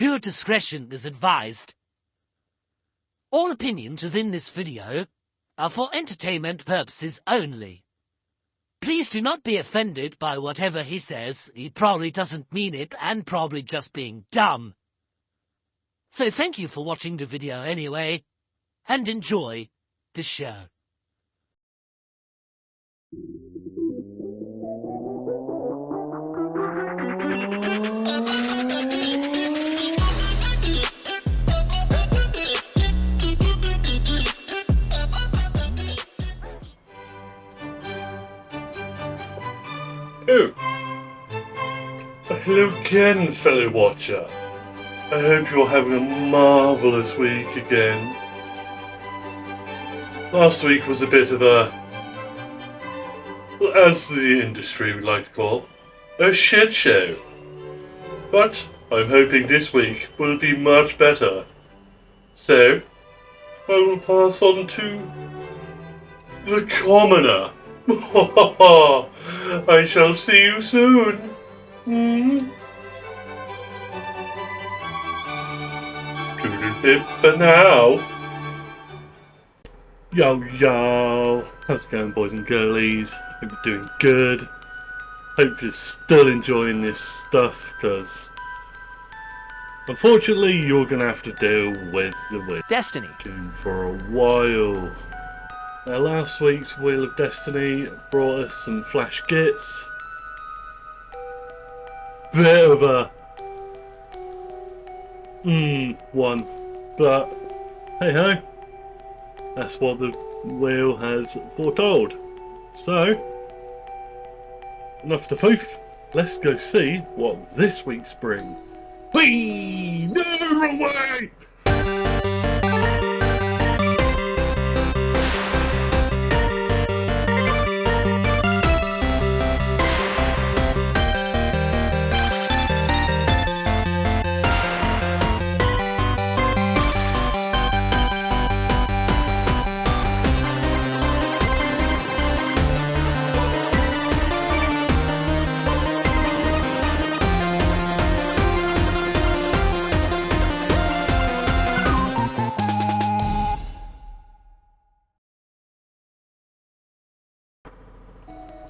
Viewer discretion is advised. All opinions within this video are for entertainment purposes only. Please do not be offended by whatever he says. He probably doesn't mean it and probably just being dumb. So thank you for watching the video anyway, and enjoy the show. Oh, hello again, fellow watcher. I hope you're having a marvellous week again. Last week was a bit of a, as the industry would like to call, a shit show. But I'm hoping this week will be much better. So, I will pass on to the commoner. I shall see you soon. Toodle-pip for now. Yo, how's it going, boys and girlies? Hope you're doing good. Hope you're still enjoying this stuff, because unfortunately you're gonna have to deal with the Wheel Destiny for a while. Now, last week's Wheel of Destiny brought us some flash gits. Bit of a one, but hey ho, that's what the wheel has foretold. So, enough to foof. Let's go see what this week's bring. Whee! No way!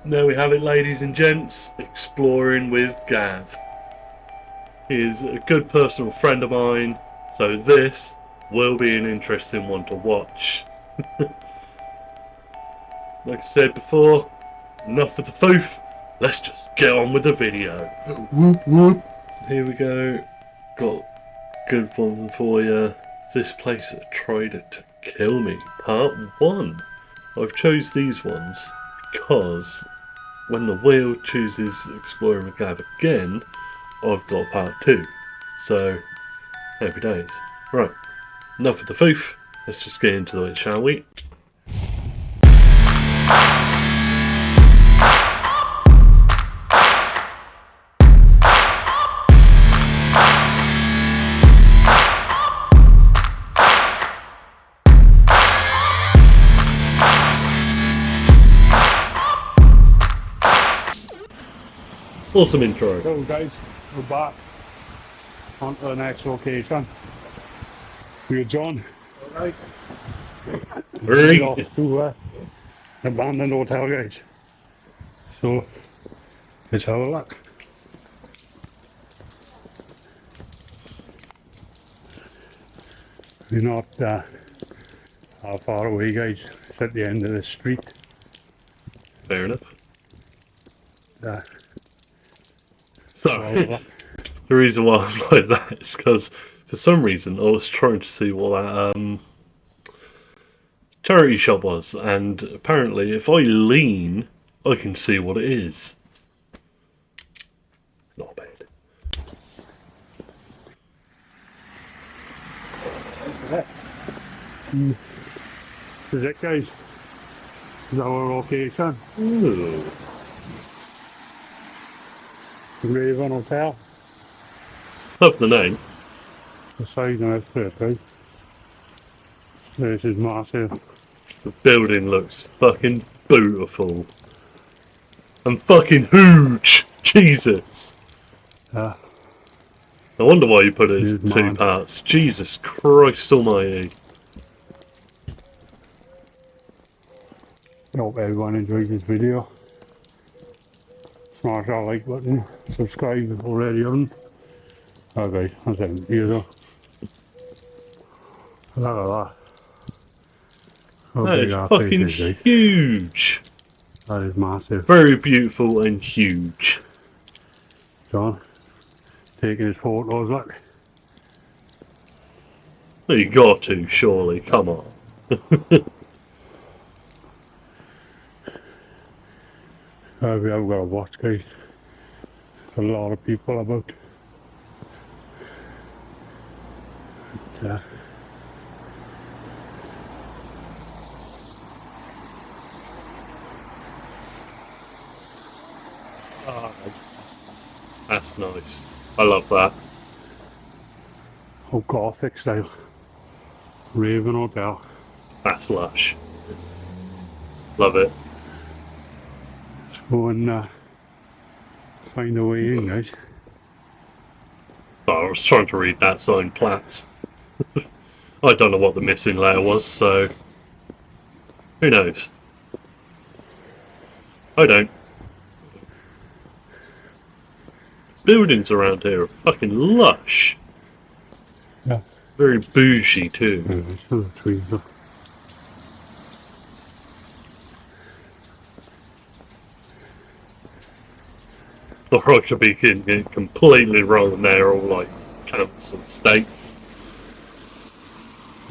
There we have it, ladies and gents, exploring with Gav. He is a good personal friend of mine, so this will be an interesting one to watch. Like I said before, enough of the foof, let's just get on with the video. Whoop whoop. Here we go, got a good one for you. This place that tried to kill me, part 1. I've chose these ones because when the wheel chooses Exploring with Gav again, I've got part 2. So, happy days. Right, enough of the foof. Let's just get into it, shall we? Awesome intro. So guys, we're back on to the next location. We're John. Right. Off to an abandoned hotel, guys. So let's have a look. We're not that far away, guys. It's at the end of the street. Fair enough. Uh, So, the reason why I'm like that is because for some reason I was trying to see what that charity shop was, and apparently if I lean I can see what it is. Not bad. This is it, guys. This is our location. Ooh. Raven Hotel. Love the name. The size of this place, this is massive. The building looks fucking beautiful. And fucking huge! Jesus! I wonder why you put it as It's 2 mad. parts. Jesus Christ almighty. I hope everyone enjoys this video. Smash that like button, subscribe if already haven't. Okay, that's it. Here though. Look at that. How That big is our fucking face is, guys. huge. That is massive. Very beautiful and huge. John, taking his photos, look. Well, you got to, surely. Come on. We have got to watch, guys. There's a lot of people about. But, That's nice. I love that. oh, Gothic style. Raven Hotel. That's lush. Love it. Let's go and find a way in, guys. So I was trying to read that sign, Platts. I don't know what the missing letter was, so who knows? I don't. Buildings around here are fucking lush. Yeah. Very bougie too. There's still the trees up. Or I could be getting it completely wrong. They're all like council estates.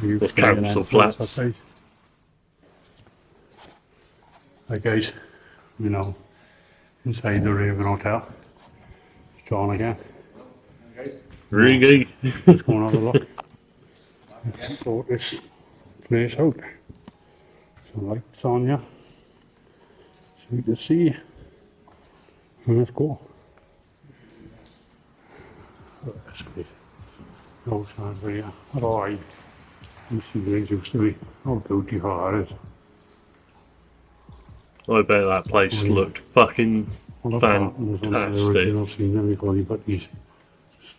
Or council flats. Hi guys, you know, inside the Raven Hotel. It's John again. Really? Let's go and have a look. Let's sort this place out. Some lights on you, so you can see. And let's go. That's great. No sign for you. Alright. You see where it used to be. How beautiful that is. I bet that place looked fucking Well, look at that. There's one of the fantastic. original scenery before you put these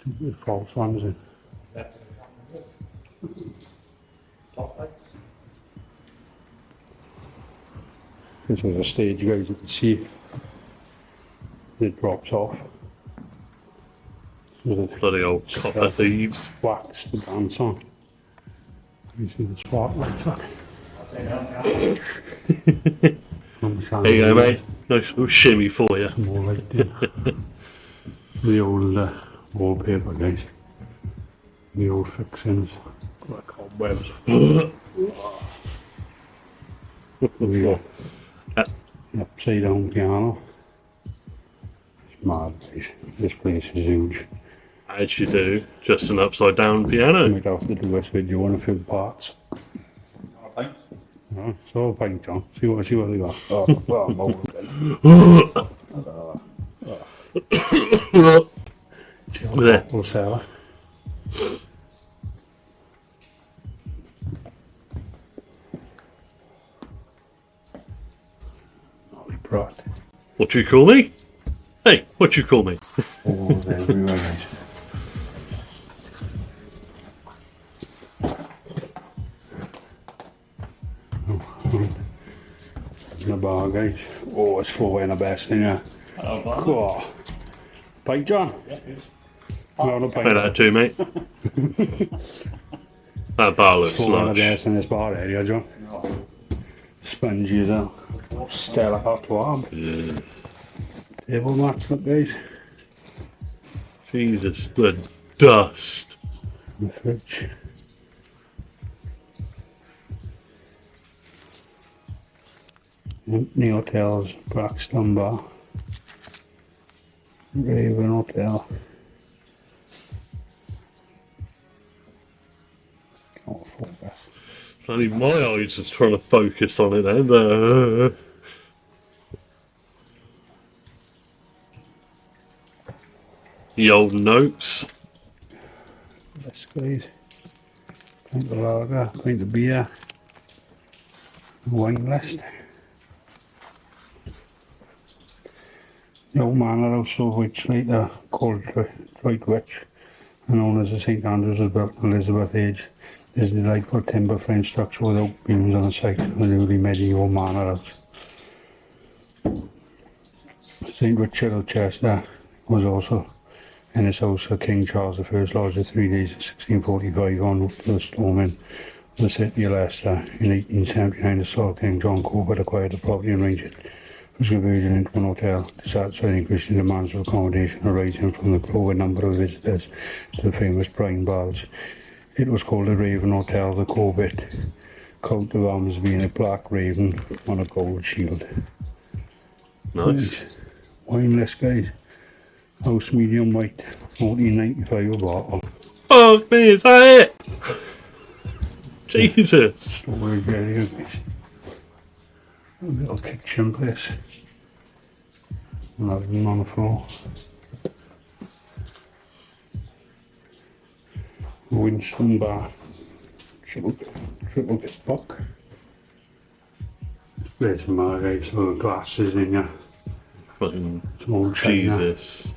stupid false ones in. This is a stage, guys, you can see it drops off. So the Bloody old copper thieves. wax to dance on. You see the spotlights on. There you go, mate. Nice little shimmy for you. More light in. The old wallpaper, guys. The old fixings. Like cobwebs. We got the upside down piano. It's mad, guys. This place is huge. As you do, just an upside down piano. Might have to do this video in a few parts. No, so a pint, John. See what they got. Oh, well, I'm over There. We'll sell it. Molly Pratt. What you call me? Hey, what you call me? Oh, everywhere, guys. In the bar, guys. Oh, it's full in the best in here. Oh. Pint, John? No, Pay that too, mate. That bar looks Full in the lush. best in this bar area, John. Spongy as hell. Stellar hot warm. Yeah. Table mats, look, guys. Jesus, the dust. The fridge. Empty Hotels, Braxton Bar. Raven Hotel. Can't focus. Bloody my eyes is trying to focus on it then. The old notes. This, guys. Pint of lager, pint of beer. Wine list. The old man that also which later called Dwight Witch and known as the St Andrews was built in Elizabeth age. This is delightful timber frame structure with oak beams on the side of a newly medieval manor house. St Richard of Chester was also in his house for King Charles I lodged for 3 days in 1645 en route to the storming of the city of Leicester. In 1879 the Saw King John Corbett acquired the property and arranged it for its conversion into an hotel to satisfy the increasing demands for accommodation arising from the growing number of visitors to the famous brine baths. It was called the Raven Hotel. The Corbett coat of arms being a black raven on a gold shield. Nice. Wine list, guys. House medium white, 14.95 a bottle. Fuck me, is that it? Jesus. We're very good. A little kitchen place. Nothing on the floor. Winston bar. Triple bit buck. There's some margaritas, little glasses in here. Fucking Small china. Jesus.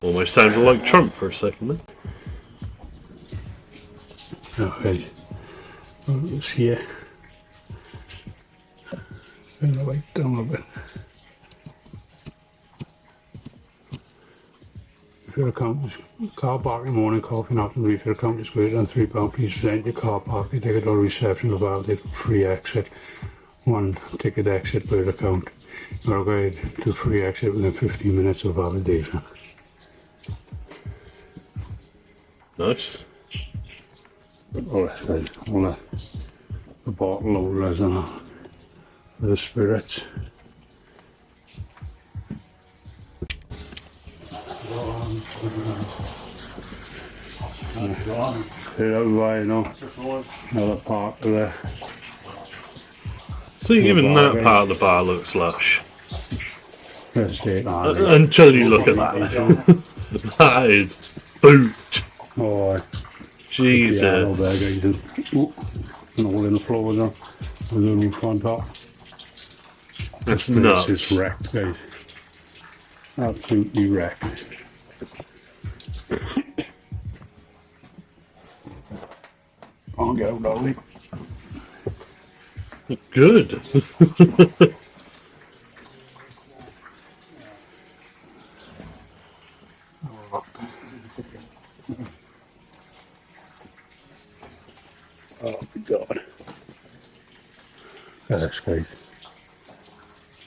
Almost sounded like Trump for a second then. Okay. Let's here. Turn the light down a bit. Refill account, car parking morning, coffee and afternoon refill account is greater than £3. Please present your car parking ticket or reception of valid free exit. One ticket exit per account. You're required to free exit within 15 minutes of validation. Nice. Oh, that's good. All the bottle holders and for the spirits. There, you know, another part of the. See, even that part of the bar looks lush. Let's take that. Until you look at that. That is boot. Oh, Jesus. and all in the floor now. There's a roof on top. That's This place nuts. is wrecked, guys. Absolutely wrecked. Can't get out that way. Good. Oh my god. That's great.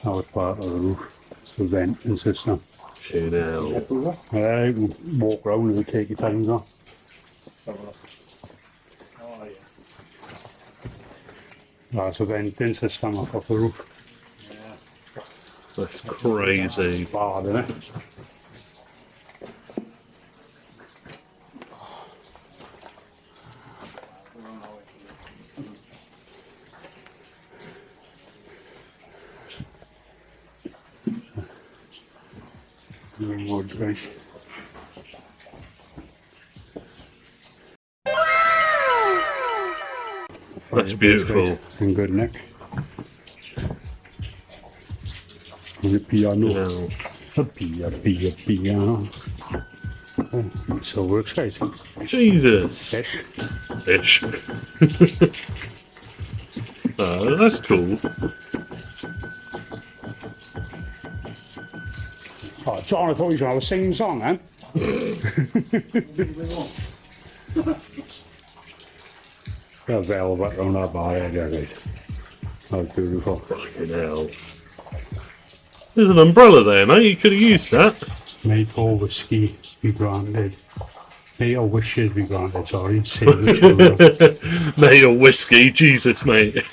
That was part of the roof. The venting system. Chill out. You can walk around and take your time off. That's a venting system off of the roof. That's crazy. Bad, isn't it? Woods, right? That's beautiful. And good, Nick. And the piano. Now, A piano. So works, guys. Jesus. Fish. Fish. Oh, that's cool. Oh, John, I thought you were going to have a singing song, then. Got velvet around that bar area, guys. That's beautiful. Fucking hell. There's an umbrella there, mate. You could have used that. May for whiskey be granted. May your wishes be granted, sorry. Save the children. May your whiskey, Jesus, mate.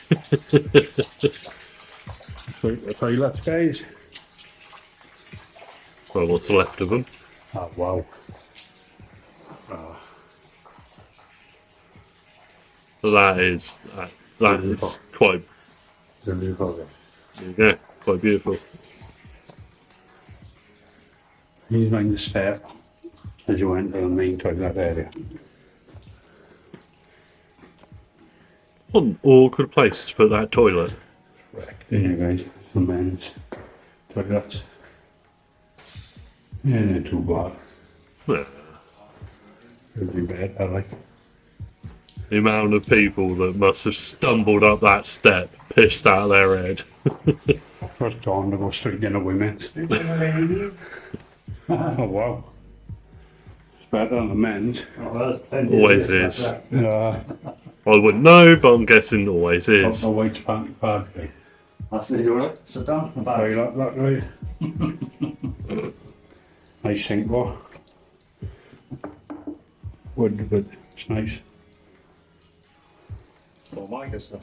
The toilets, guys. Well, what's left of them? Oh, wow. That is quite. Beautiful. Yeah, quite beautiful. He's going the step as you enter the main toilet area. What an awkward place to put that toilet. There you guys, the men's toilets. Yeah, not too bad. Yeah. Could be better, like. The amount of people that must have stumbled up that step, pissed out of their head. First John to go straight in the women's. Oh wow. It's better than the men's. Always is. Yeah. I wouldn't know, but I'm guessing always is. The white panty bag. That's the door. Sit down. Right, that right. Nice sink bar. Wood, but it's nice. Oh my good stuff.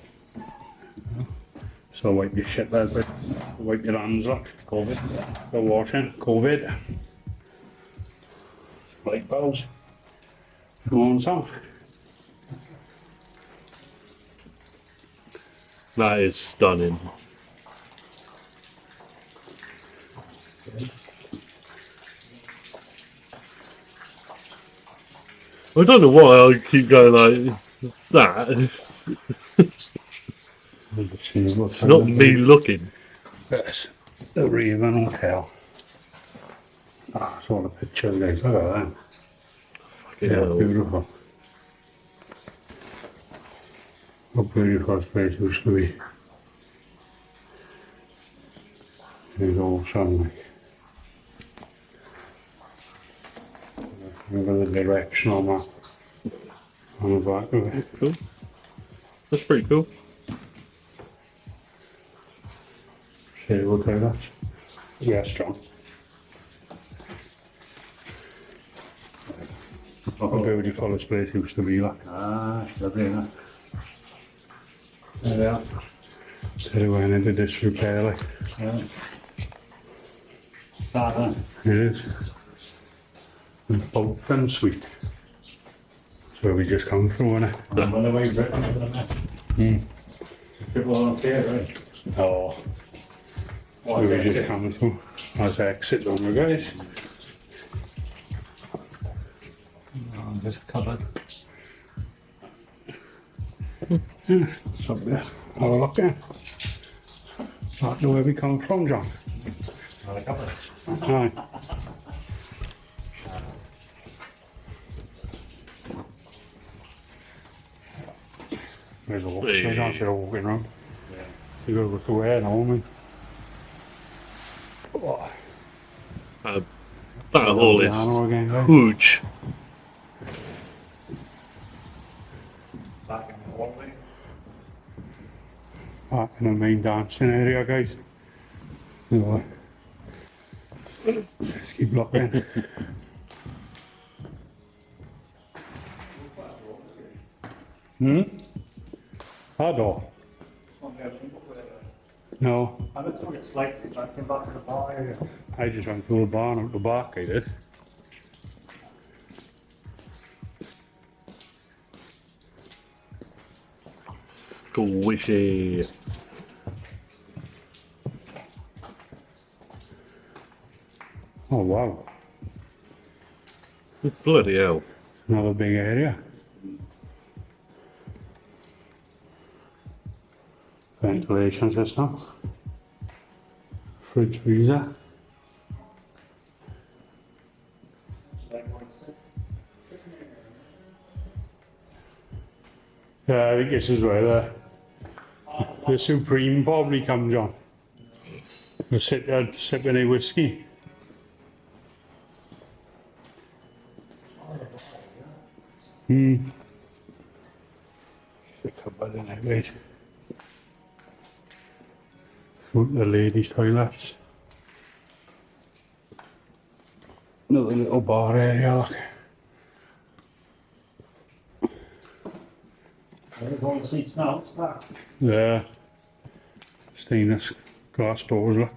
So wipe your shit there, but wipe your hands up. COVID. Go washing. COVID. Light bulbs. Go on some. That is stunning. I don't know why I keep going like that. It's not me looking. Yes, the Raven Hotel. Ah, I saw the pictures, guys. Look at that. Fucking Yeah, hell. beautiful. How beautiful this place used to be. There's all sunlight. Remember the direction on that. On the back of it. Cool. That's pretty cool. See what kind of restaurant. How beautiful this place used to be like. Ah, lovely enough. There they are. So they went into disrepair like. Yeah. Sad, huh? It is. And Bolton Suite. That's where we just come from, isn't it? I'm on the way Britain, isn't it? People don't care, right? Oh. Where we just come from. That's exit on the guys. Oh, there's a cupboard. It's up there. Have a look there. That's where we come from, John. Not a cupboard. Aye. There's a walk. There's actually a walking around. Yeah. You gotta go through here now, I mean. Oh, That hall is piano again, guys. huge. Back in the hallway. Back in the main dancing area, guys. So, let's keep looking. That door? No, I don't think it's slightly back in back to the bar area. I just went through the barn out the back, I did. Squishy. Oh wow, Bloody hell. another big area. Ventilation system. Fridge freezer. Yeah, I think this is where the Supreme probably comes on. They sit there sipping a whiskey. The cupboard in it, wait. The ladies' toilets. Another little bar area, look. There's all the seats now, it's back. There. Stainless glass doors, look.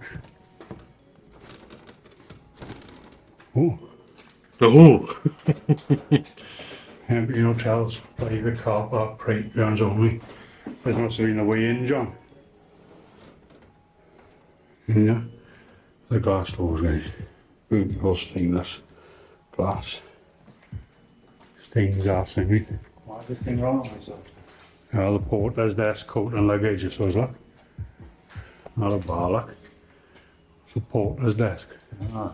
Oh, Oh. empty hotels, private car park, playgrounds only. There must have been a way in, John. Yeah, the glass doors, guys. Beautiful stainless glass. Stained glass, I mean. Why this thing wrong with myself? The porter's desk, coat and luggage, it was look. Not a bar, look. It's a porter's desk. Ah.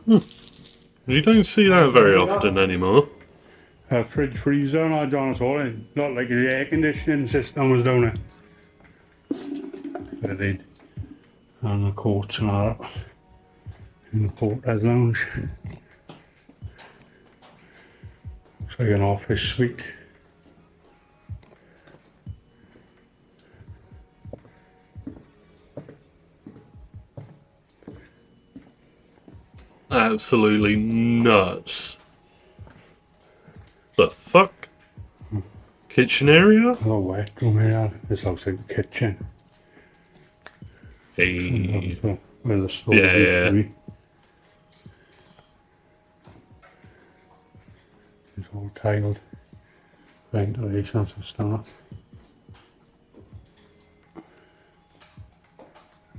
You don't see that very often anymore. Fridge freezer and all John all in. Not like the air conditioning system was down there. But I did. And the courts and all that. In the porter's lounge. Looks like an office suite. Absolutely nuts. The fuck? Kitchen area? Oh, wet room here. This looks like the kitchen. Hey. Where the stove Yeah, used yeah. to be. It's all tiled. Ventilation and stuff.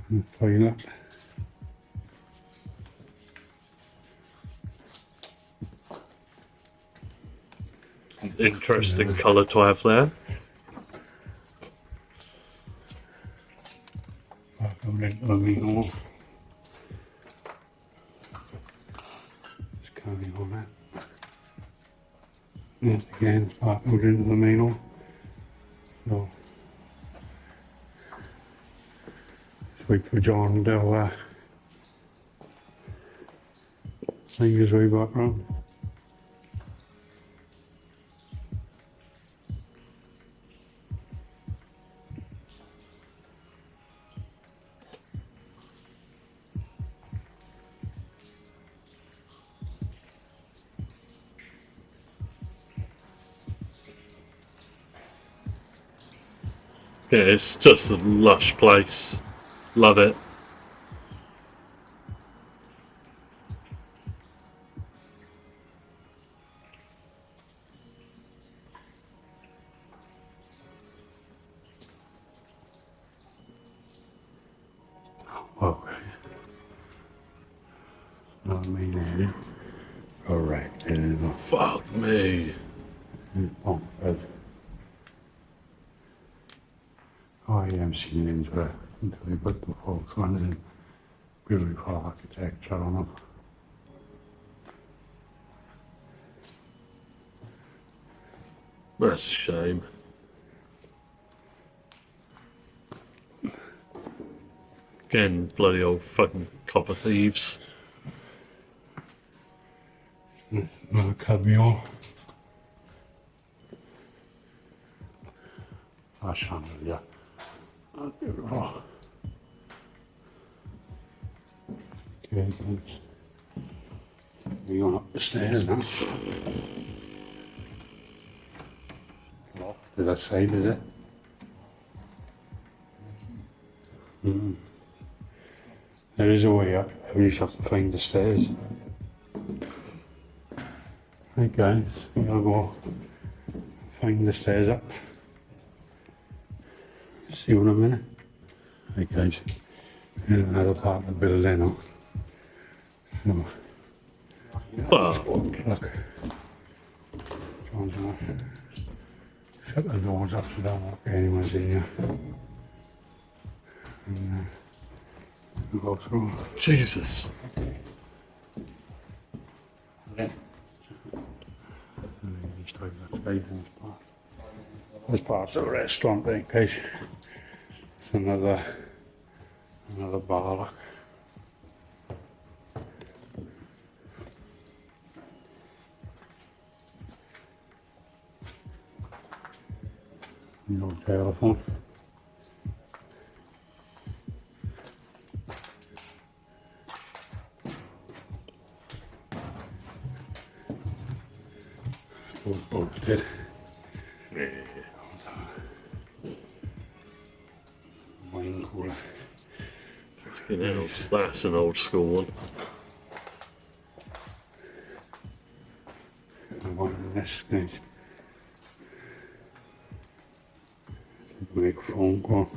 And toilet. Interesting colour to have there. Back out into the main hall. Just carry on that. Yes, again, it's back out into the main hall. So, just wait for John to make his way back round. Yeah, it's just a lush place. Love it. Okay. Not the main area. Correct. It is a Fuck me. bunk bed. Oh, I am seeing into it until they put the folks ones in. Beautiful architecture on them. That's a shame. Again, bloody old fucking copper thieves. Another cubby. Ah, chandelier. Oh, beautiful. Okay, thanks. We're going up the stairs now. Locked to that side, is it? There is a way up. We just have to find the stairs. Right guys, we're gonna go find the stairs up. See you in a minute. Right guys, in another part of the building now. So, Fuck. look. John's gonna shut the doors up so don't look anyone's in here. And we'll go through. Jesus. These toilets space in this part. This part's a restaurant, in case it's another bar. Look. No telephone. Both bolted. Wine cooler. Fucking hell, that's an old school one. And one of this guys. Make a phone call.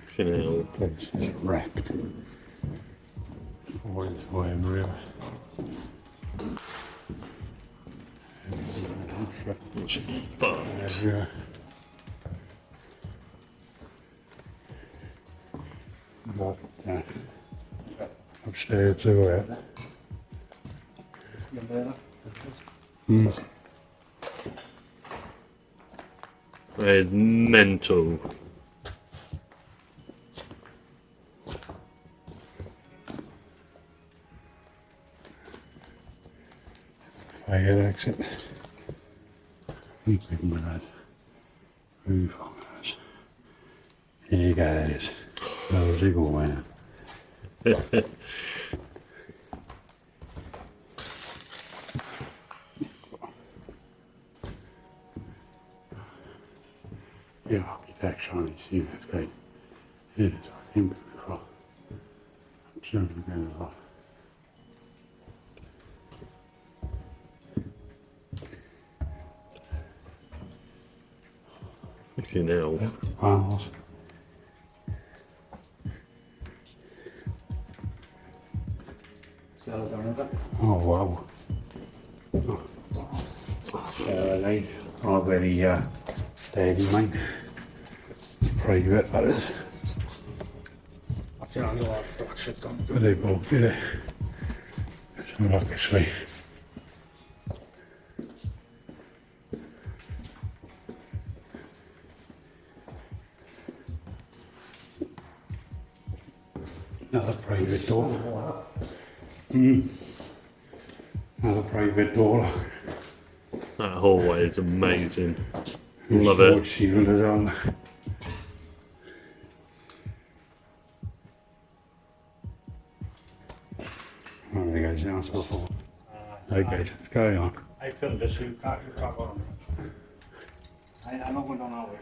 Fucking hell. Place is wrecked. Falling away in the river. It's fucked. Everywhere. got upstairs too. They're mental. Fire exit. Keep with that roof on us. Hey guys, how's it going? Yeah, architecture on it, see that's great. It is fucking beautiful. Absolutely beautiful. Fucking hell. Panels. Oh wow. They are very steady, mate. Private, that is. But they both did it. So like this way. Another private door. Another private door. That hallway is amazing. Love it. Shielded on. Oh, there goes down so far. Okay, carry on. I filmed this, so you can't on. I'm not going down that way.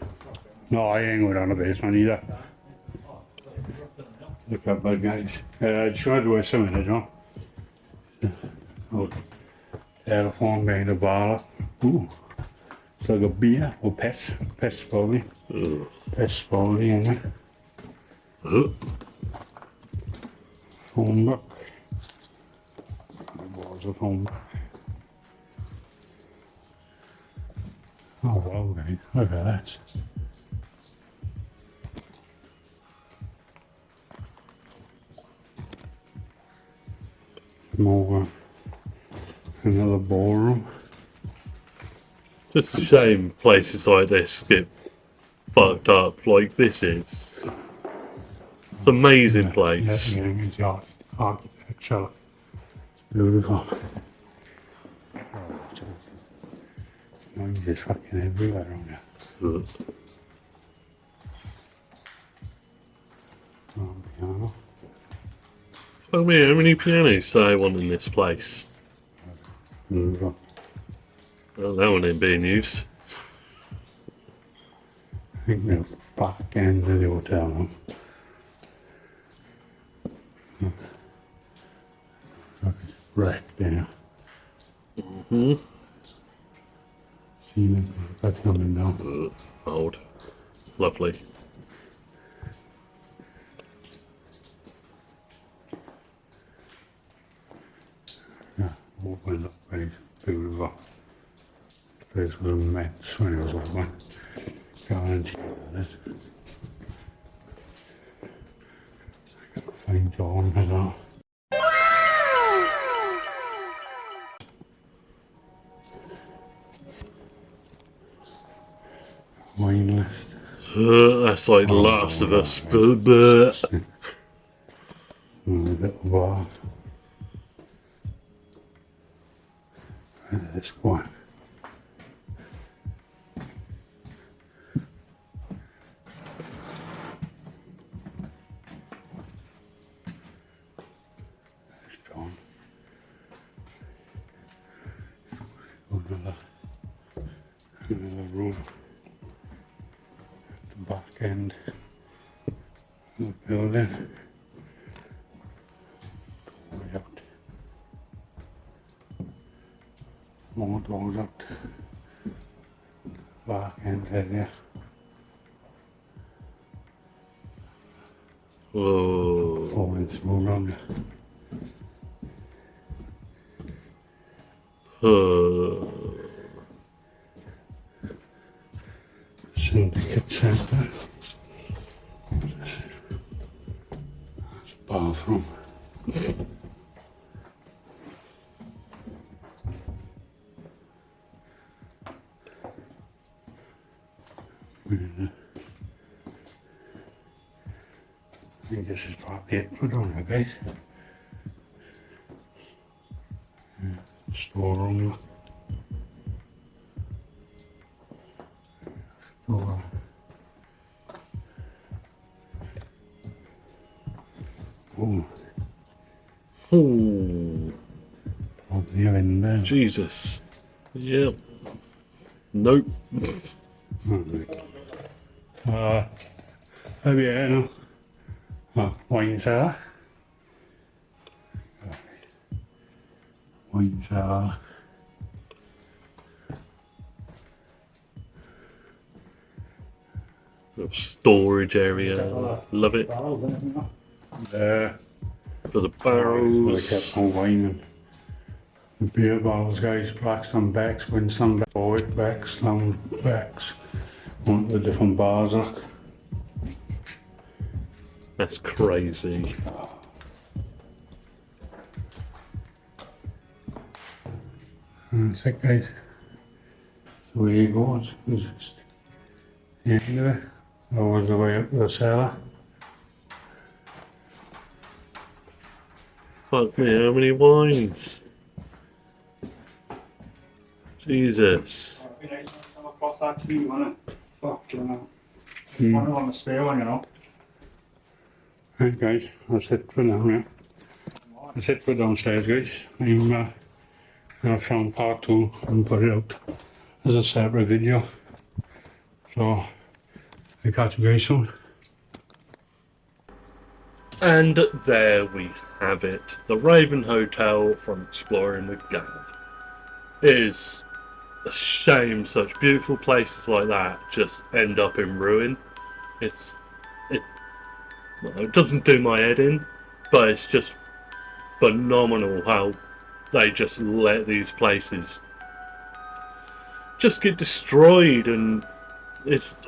No, I ain't going down the basement either. Look up, bad guys. Just going to do something, you know. Oh, telephone behind the bar. Ooh, it's like a beer or pets. Pets probably. Ugh. Pets probably, isn't it? Ugh. Phone book. What's a phone book? Oh, well, guys, look at that. More, another ballroom. Just a shame places like this get fucked up like this is. It's an amazing place. Yeah, it's the architecture. It's beautiful. Noise is fucking everywhere on here. Ugh. Oh, piano. Tell me, how many pianos do I want in this place? Beautiful. Well, that one ain't being used. I think the back end of the hotel. Looks wrecked there. Mm-hmm. See that's coming down. Ugh. Old. Lovely. Yeah, opened up very beautiful. This place was immense when it was open. Guarantee that. Got a fine dawn as well. Wine list. That's like The Last of Us. Buh. And a little bar. And this one. There's John. Another room. The back end of the building. Way out. More doors out. Back end area. Whoa. Forward small round. Syndicate Centre. bathroom. I think this is probably it for down here, guys. Storeroom. Store. Oh. Ooh. Probably in there. Jesus. Yep. Nope. Alright. Maybe I know. Oh, wine cellar. Wine cellar. Little storage area. Love it. There. For the I kept barrels. on wine and the beer bottles, guys. Blackstone Becks, Winston Becks, Becks, Sloan Becks. One of the different bars. Look. That's crazy. That's it, guys. So there you go. It's just the end of it. Always the way up to the cellar. Fuck me, how many wines? Jesus. On the spare one, you know. Right, guys, that's it for now, yeah. That's it for downstairs, guys. I'm gonna film part 2 and put it out as a separate video. So, I'll catch you guys soon. And there we have it. The Raven Hotel from Exploring with Gav. It is a shame such beautiful places like that just end up in ruin. It doesn't do my head in, but it's just phenomenal how they just let these places just get destroyed, and it's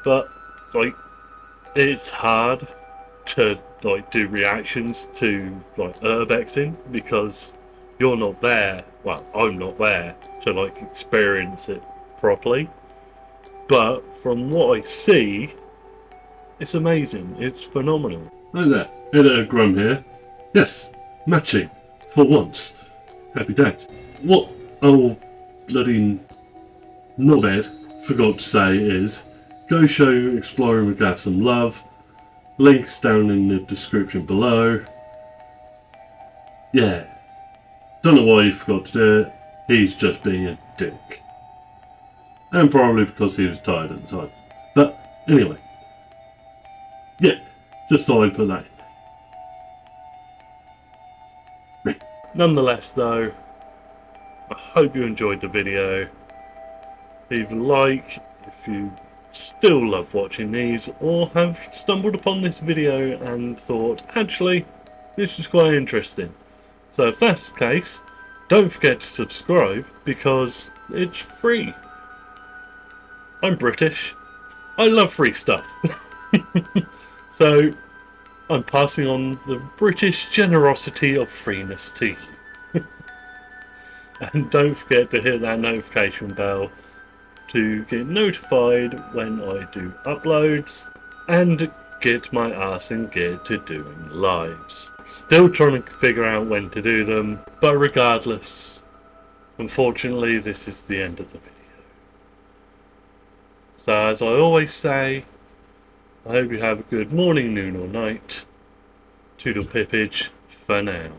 but like it's hard to like do reactions to like urbexing because you're not there. Well, I'm not there to like experience it properly, but from what I see, it's amazing. It's phenomenal. Hi there, hello Grum here. Yes, matching for once. Happy days. What old bloody knobhead forgot to say is go show Exploring with Gav some love. Links down in the description below. Yeah. Don't know why he forgot to do it. He's just being a dick. And probably because he was tired at the time. But anyway. Yeah, just thought I'd put that in. Nonetheless though, I hope you enjoyed the video. Leave a like if you still love watching these or have stumbled upon this video and thought, actually, this is quite interesting. So if that's the case, don't forget to subscribe because it's free. I'm British. I love free stuff. So I'm passing on the British generosity of freeness to you. And don't forget to hit that notification bell to get notified when I do uploads and get my arse in gear to doing lives. Still trying to figure out when to do them, but regardless, unfortunately this is the end of the video. So as I always say, I hope you have a good morning, noon or night. Toodle pippage for now.